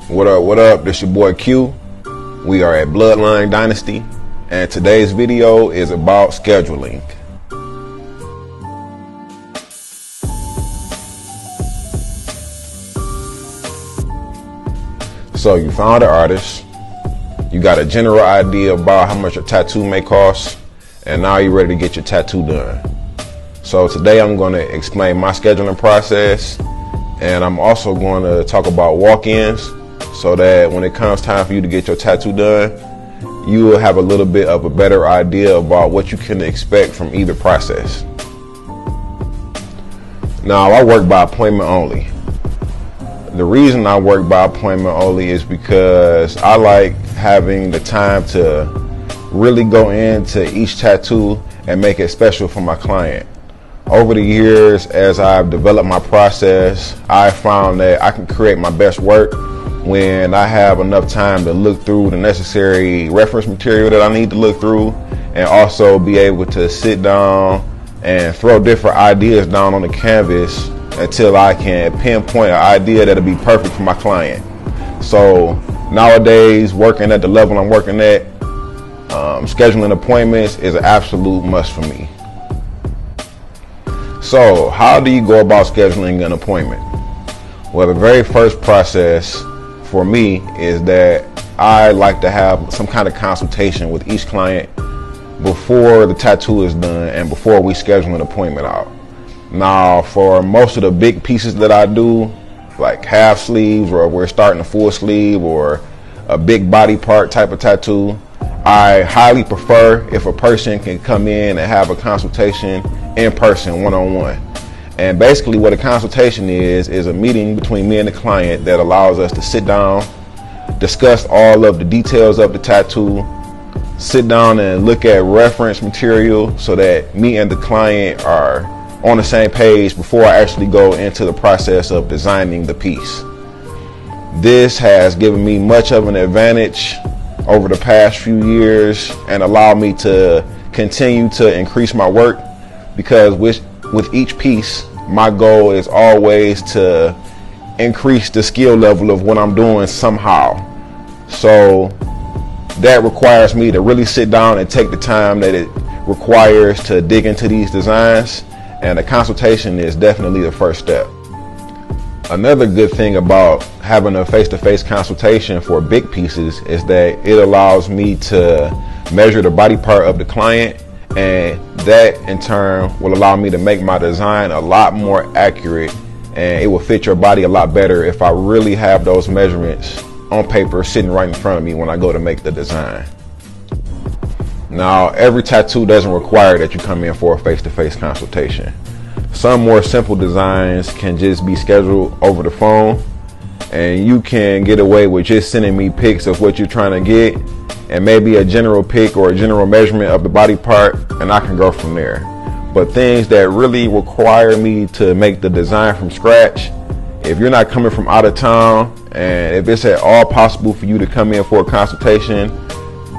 What up, this your boy Q. We are at Bloodline Dynasty, and today's video is about scheduling. So you found an artist, you got a general idea about how much a tattoo may cost, and now you're ready to get your tattoo done. So today I'm going to explain my scheduling process, and I'm also going to talk about walk-ins so that when it comes time for you to get your tattoo done, you will have a little bit of a better idea about what you can expect from either process. Now, I work by appointment only. The reason I work by appointment only is because I like having the time to really go into each tattoo and make it special for my client. Over the years, as I've developed my process, I found that I can create my best work when I have enough time to look through the necessary reference material that I need to look through, and also be able to sit down and throw different ideas down on the canvas until I can pinpoint an idea that'll be perfect for my client. So nowadays, working at the level I'm working at, scheduling appointments is an absolute must for me. So how do you go about scheduling an appointment? Well, the very first process for me is that I like to have some kind of consultation with each client before the tattoo is done and before we schedule an appointment out. Now, for most of the big pieces that I do, like half sleeves, or we're starting a full sleeve, or a big body part type of tattoo, I highly prefer if a person can come in and have a consultation in person, one-on-one. And basically what a consultation is a meeting between me and the client that allows us to sit down, discuss all of the details of the tattoo, sit down and look at reference material so that me and the client are on the same page before I actually go into the process of designing the piece. This has given me much of an advantage over the past few years and allowed me to continue to increase my work, because with each piece, my goal is always to increase the skill level of what I'm doing somehow. So that requires me to really sit down and take the time that it requires to dig into these designs, and a consultation is definitely the first step. Another good thing about having a face-to-face consultation for big pieces is that it allows me to measure the body part of the client, and that in turn will allow me to make my design a lot more accurate, and it will fit your body a lot better if I really have those measurements on paper sitting right in front of me when I go to make the design. Now, every tattoo doesn't require that you come in for a face-to-face consultation. Some more simple designs can just be scheduled over the phone, and you can get away with just sending me pics of what you're trying to get and maybe a general pic or a general measurement of the body part, and I can go from there. But things that really require me to make the design from scratch, if you're not coming from out of town and if it's at all possible for you to come in for a consultation,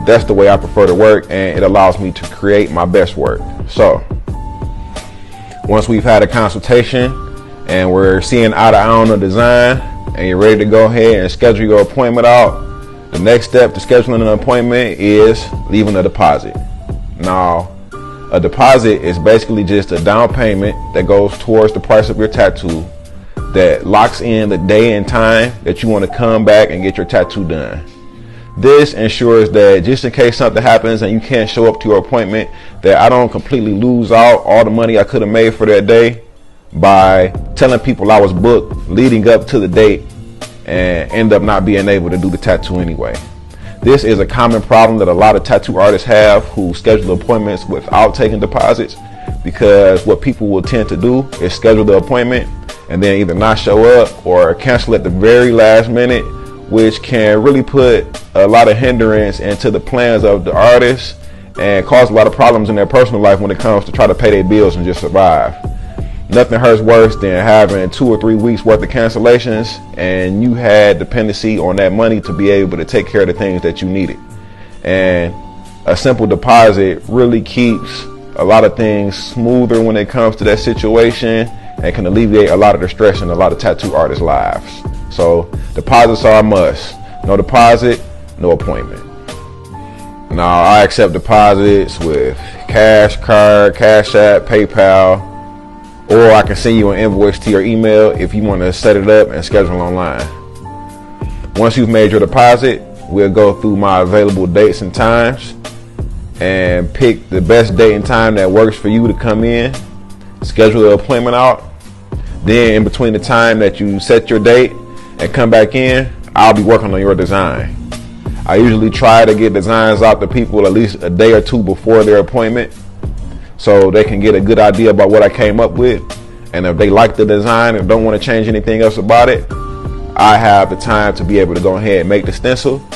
that's the way I prefer to work, and it allows me to create my best work. So once we've had a consultation and we're seeing eye to eye on the design and you're ready to go ahead and schedule your appointment out, the next step to scheduling an appointment is leaving a deposit. Now, a deposit is basically just a down payment that goes towards the price of your tattoo that locks in the day and time that you want to come back and get your tattoo done. This ensures that just in case something happens and you can't show up to your appointment, that I don't completely lose out all the money I could have made for that day by telling people I was booked leading up to the date and end up not being able to do the tattoo anyway. This is a common problem that a lot of tattoo artists have who schedule appointments without taking deposits, because what people will tend to do is schedule the appointment and then either not show up or cancel at the very last minute, which can really put a lot of hindrance into the plans of the artist and cause a lot of problems in their personal life when it comes to try to pay their bills and just survive. Nothing hurts worse than having 2 or 3 weeks worth of cancellations and you had dependency on that money to be able to take care of the things that you needed. And a simple deposit really keeps a lot of things smoother when it comes to that situation and can alleviate a lot of the stress in a lot of tattoo artists' lives. So deposits are a must. No deposit, no appointment. Now, I accept deposits with Cash Card, Cash App, PayPal, or I can send you an invoice to your email if you want to set it up and schedule online. Once you've made your deposit, we'll go through my available dates and times and pick the best date and time that works for you to come in, schedule the appointment out. Then in between the time that you set your date and come back in, I'll be working on your design. I usually try to get designs out to people at least a day or two before their appointment so they can get a good idea about what I came up with. And if they like the design and don't want to change anything else about it, I have the time to be able to go ahead and make the stencil,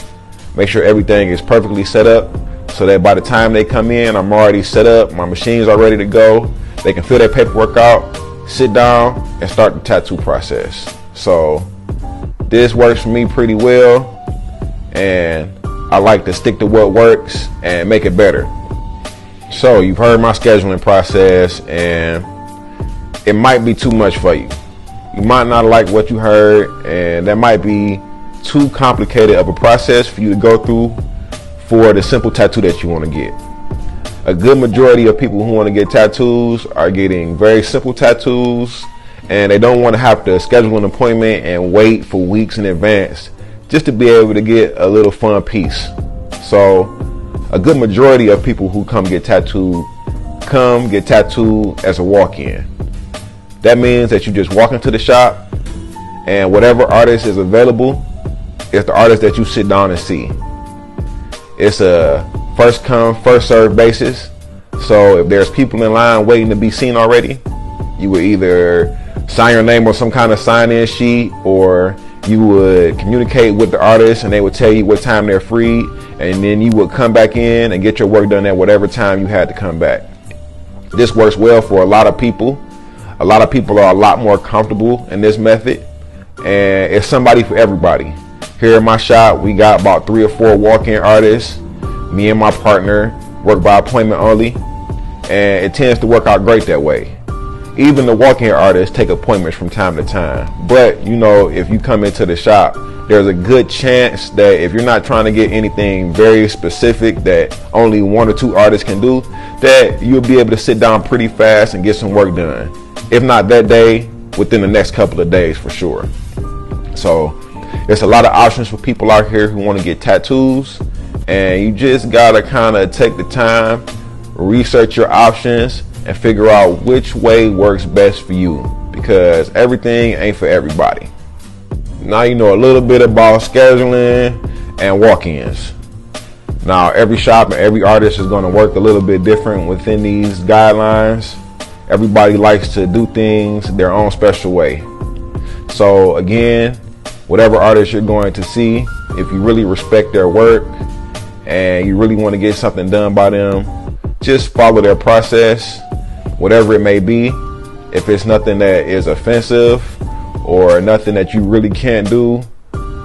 make sure everything is perfectly set up so that by the time they come in, I'm already set up, my machines are ready to go. They can fill their paperwork out, sit down, and start the tattoo process. So this works for me pretty well, and I like to stick to what works and make it better. So you've heard my scheduling process, and it might be too much for you. You might not like what you heard, and that might be too complicated of a process for you to go through for the simple tattoo that you want to get. A good majority of people who want to get tattoos are getting very simple tattoos, and they don't want to have to schedule an appointment and wait for weeks in advance just to be able to get a little fun piece. So a good majority of people who come get tattooed as a walk-in. That means that you just walk into the shop, and whatever artist is available is the artist that you sit down and see. It's a first come, first served basis. So if there's people in line waiting to be seen already, you would either sign your name on some kind of sign-in sheet, or you would communicate with the artist and they would tell you what time they're free, and then you would come back in and get your work done at whatever time you had to come back. This works well for a lot of people. A lot of people are a lot more comfortable in this method, and it's somebody for everybody. Here in my shop, we got about 3 or 4 walk-in artists. Me and my partner work by appointment only, and it tends to work out great that way. Even the walk-in artists take appointments from time to time. But you know, if you come into the shop, there's a good chance that if you're not trying to get anything very specific that only 1 or 2 artists can do, that you'll be able to sit down pretty fast and get some work done. If not that day, within the next couple of days for sure. So there's a lot of options for people out here who want to get tattoos, and you just gotta kind of take the time, research your options, and figure out which way works best for you, because everything ain't for everybody. Now you know a little bit about scheduling and walk-ins. Now every shop and every artist is going to work a little bit different within these guidelines. Everybody likes to do things their own special way. So again, whatever artist you're going to see, if you really respect their work and you really want to get something done by them, just follow their process, whatever it may be. If it's nothing that is offensive or nothing that you really can't do,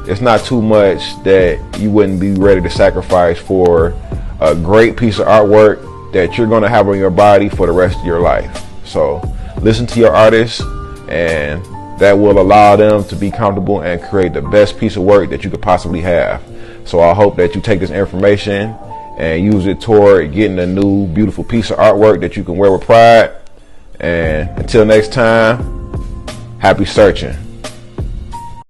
it's not too much that you wouldn't be ready to sacrifice for a great piece of artwork that you're going to have on your body for the rest of your life. So listen to your artists, and that will allow them to be comfortable and create the best piece of work that you could possibly have. So I hope that you take this information and use it toward getting a new beautiful piece of artwork that you can wear with pride. And until next time, happy searching.